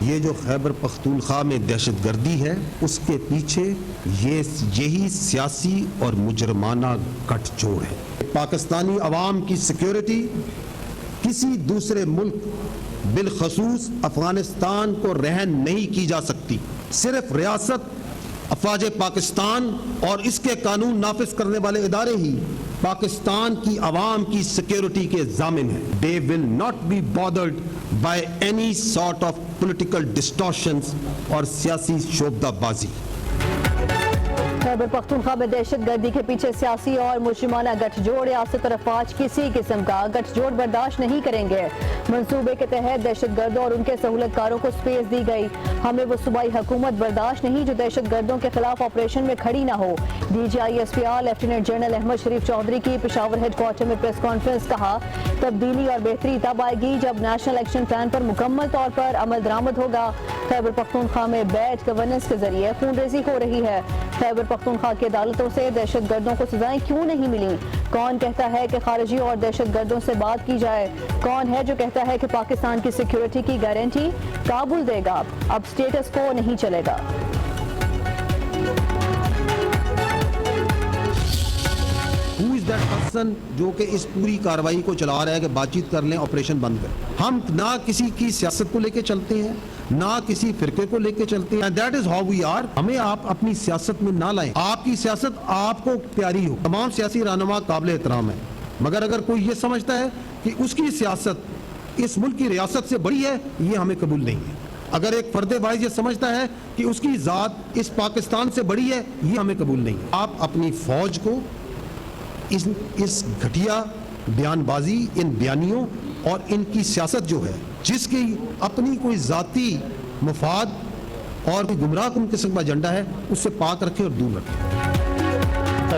یہ جو خیبر پختونخوا میں دہشت گردی ہے اس کے پیچھے یہی سیاسی اور مجرمانہ گٹھ جوڑ ہے۔ پاکستانی عوام کی سیکیورٹی کسی دوسرے ملک بالخصوص افغانستان کو رہن نہیں کی جا سکتی۔ صرف ریاست، افواج پاکستان اور اس کے قانون نافذ کرنے والے ادارے ہی پاکستان کی عوام کی سیکیورٹی کے ضامن ہیں۔ They will not be bothered by any sort of political distortions اور سیاسی شعبدہ بازی۔ خیبر پختونخوا میں دہشت گردی کے پیچھے سیاسی اور مجرمانہ گٹھ جوڑ، ریاست اور افواج کسی قسم کا گٹھ جوڑ برداشت نہیں کریں گے۔ منصوبے کے تحت دہشت گردوں اور ان کے سہولت کاروں کو سپیس دی گئی۔ ہمیں وہ صوبائی حکومت برداشت نہیں جو دہشت گردوں کے خلاف آپریشن میں کھڑی نہ ہو۔ D G I S P R lieutenant general Ahmad Sharif Chaudhry کی پشاور ہیڈ کوارٹر میں پریس کانفرنس، کہا تبدیلی اور بہتری تب آئے گی جب نیشنل ایکشن پلان پر مکمل طور پر عمل درآمد ہوگا۔ خیبر پختونخوا میں بیڈ گورننس کے ذریعے خون ریزی ہو رہی ہے۔ خیبر پختونخوا کی عدالتوں سے دہشت گردوں کو سزائیں کیوں نہیں ملی؟ کون کہتا ہے کہ خارجی اور دہشت گردوں سے بات کی جائے؟ کون ہے جو کہتا ہے کہ پاکستان کی سیکیورٹی کی گارنٹی کابل دے گا؟ اب سٹیٹس کو نہیں چلے گا۔ جو کہ اس پوری کاروائی کو چلا رہا ہے کہ بات چیت کر لیں، آپریشن بند کریں۔ ہم نہ کسی کی سیاست کو لے کے چلتے ہیں، نہ کسی فرقے کو لے کے چلتے ہیں۔ That is how we are۔ ہمیں آپ اپنی سیاست میں نہ لائیں۔ آپ کی سیاست آپ کو پیاری ہو، تمام سیاسی رہنما قابل احترام ہیں، مگر اگر کوئی یہ سمجھتا ہے کہ اس کی سیاست اس ملک کی ریاست سے بڑی ہے، یہ ہمیں قبول نہیں ہے۔ اگر ایک فرد وائز یہ سمجھتا ہے کہ اس کی ذات اس پاکستان سے بڑی ہے، یہ ہمیں قبول نہیں ہے۔ آپ اپنی فوج کو اس گھٹیا بیان بازی، ان بیانیوں اور ان کی سیاست جو ہے جس کی اپنی کوئی ذاتی مفاد اور گمراہ کن قسم کا ایجنڈا ہے، اس سے پاک رکھے اور دور رکھے۔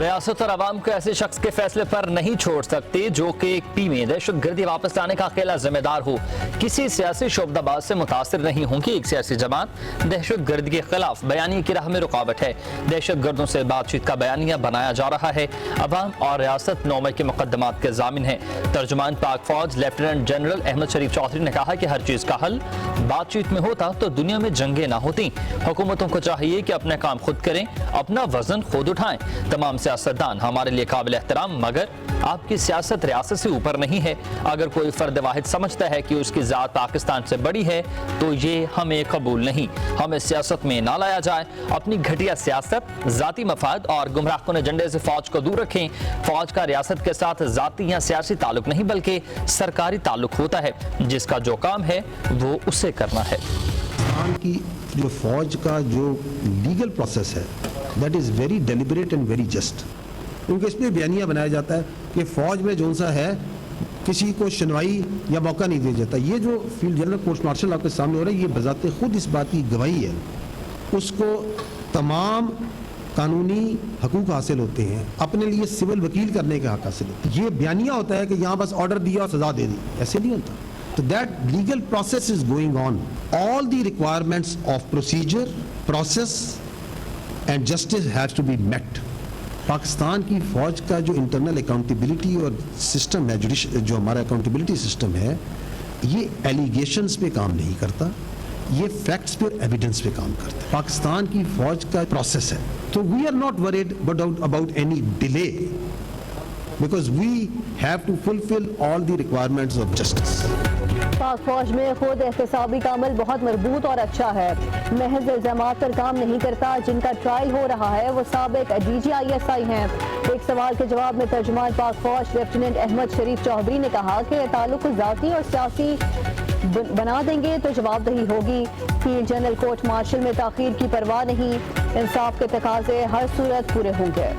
ریاست اور عوام کو ایسے شخص کے فیصلے پر نہیں چھوڑ سکتے جو کہ ایک پی میں دہشت گردی واپس لانے کا اکیلا ذمہ دار ہو۔ کسی سیاسی شعبہ باز سے متاثر نہیں ہوں کہ ایک سیاسی جماعت دہشت گردی کے خلاف بیانیے کی راہ میں رکاوٹ ہے۔ دہشت گردوں سے بات چیت کا بیانیہ بنایا جا رہا ہے۔ عوام اور ریاست نومے کے مقدمات کے ضامن ہیں۔ ترجمان پاک فوج لیفٹیننٹ جنرل احمد شریف چودھری نے کہا کہ ہر چیز کا حل بات چیت میں ہوتا تو دنیا میں جنگیں نہ ہوتی۔ حکومتوں کو چاہیے کہ اپنے کام خود کریں، اپنا وزن خود اٹھائیں۔ تمام سیاستدان ہمارے لیے قابل احترام، مگر آپ کی سیاست ریاست سے اوپر نہیں ہے۔ اگر کوئی فرد واحد سمجھتا ہے کہ اس کی ذات پاکستان سے بڑی ہے تو یہ ہمیں قبول نہیں۔ ہمیں سیاست میں نہ لایا جائے۔ اپنی گھٹیا سیاست، ذاتی مفاد اور گمراہ کن ایجنڈے سے فوج کو دور رکھیں۔ فوج کا ریاست کے ساتھ ذاتی یا سیاسی تعلق نہیں بلکہ سرکاری تعلق ہوتا ہے۔ جس کا جو کام ہے وہ اسے کرنا ہے۔ پاکستان کی جو فوج کا جو لیگل پروسیس ہے that is very deliberate and very just, کیونکہ اس میں بیانیہ بنایا جاتا ہے کہ فوج میں جو سا ہے کسی کو شنوائی یا موقع نہیں دیا جاتا۔ یہ جو فیلڈ جنرل کورٹ مارشل آپ کے سامنے ہو رہا ہے، یہ بذات خود اس بات کی گواہی ہے۔ اس کو تمام قانونی حقوق حاصل ہوتے ہیں، اپنے لیے سول وکیل کرنے کا حق حاصل ہوتا ہے۔ یہ بیانیہ ہوتا ہے کہ یہاں بس آرڈر دیا اور سزا دے دی، ایسے نہیں ہوتا۔ تو that legal process is going on. All the requirements of procedure, process and justice has to be met. Pakistan کی فوج کا جو انٹرنل اکاؤنٹیبلٹی اور سسٹم ہے، جو ہمارا اکاؤنٹیبلٹی سسٹم ہے، یہ ایلیگیشنز پہ کام نہیں کرتا، یہ فیکٹس پہ ایویڈنس پہ کام کرتا ہے۔ پاکستان کی فوج کا پروسیس ہے، تو we are not worried about any delay because we have to fulfill all the requirements of justice. پاک فوج میں خود احتسابی کا عمل بہت مربوط اور اچھا ہے، محض الزامات پر کام نہیں کرتا۔ جن کا ٹرائل ہو رہا ہے وہ سابق D G I S I ہیں۔ ایک سوال کے جواب میں ترجمان پاک فوج لیفٹیننٹ احمد شریف چودھری نے کہا کہ تعلق ذاتی اور سیاسی بنا دیں گے تو جواب دہی ہوگی۔ فیلڈ جنرل کورٹ مارشل میں تاخیر کی پرواہ نہیں، انصاف کے تقاضے ہر صورت پورے ہوں گے۔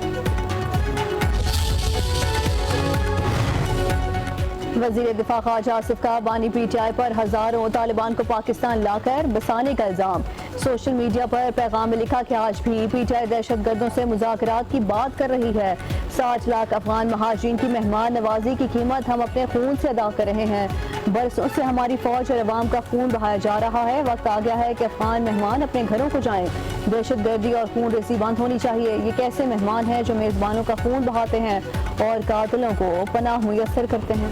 وزیر دفاع خارجہ آصف کا بانی پی ٹی آئی پر ہزاروں طالبان کو پاکستان لا کر بسانے کا الزام۔ سوشل میڈیا پر پیغام میں لکھا کہ آج بھی پی ٹی آئی دہشت گردوں سے مذاکرات کی بات کر رہی ہے۔ 60 لاکھ افغان مہاجرین کی مہمان نوازی کی قیمت ہم اپنے خون سے ادا کر رہے ہیں۔ برسوں سے ہماری فوج اور عوام کا خون بہایا جا رہا ہے۔ وقت آ گیا ہے کہ افغان مہمان اپنے گھروں کو جائیں۔ دہشت گردی اور خون ریزی بند ہونی چاہیے۔ یہ کیسے مہمان ہیں جو میزبانوں کا خون بہاتے ہیں اور قاتلوں کو پناہ میسر کرتے ہیں؟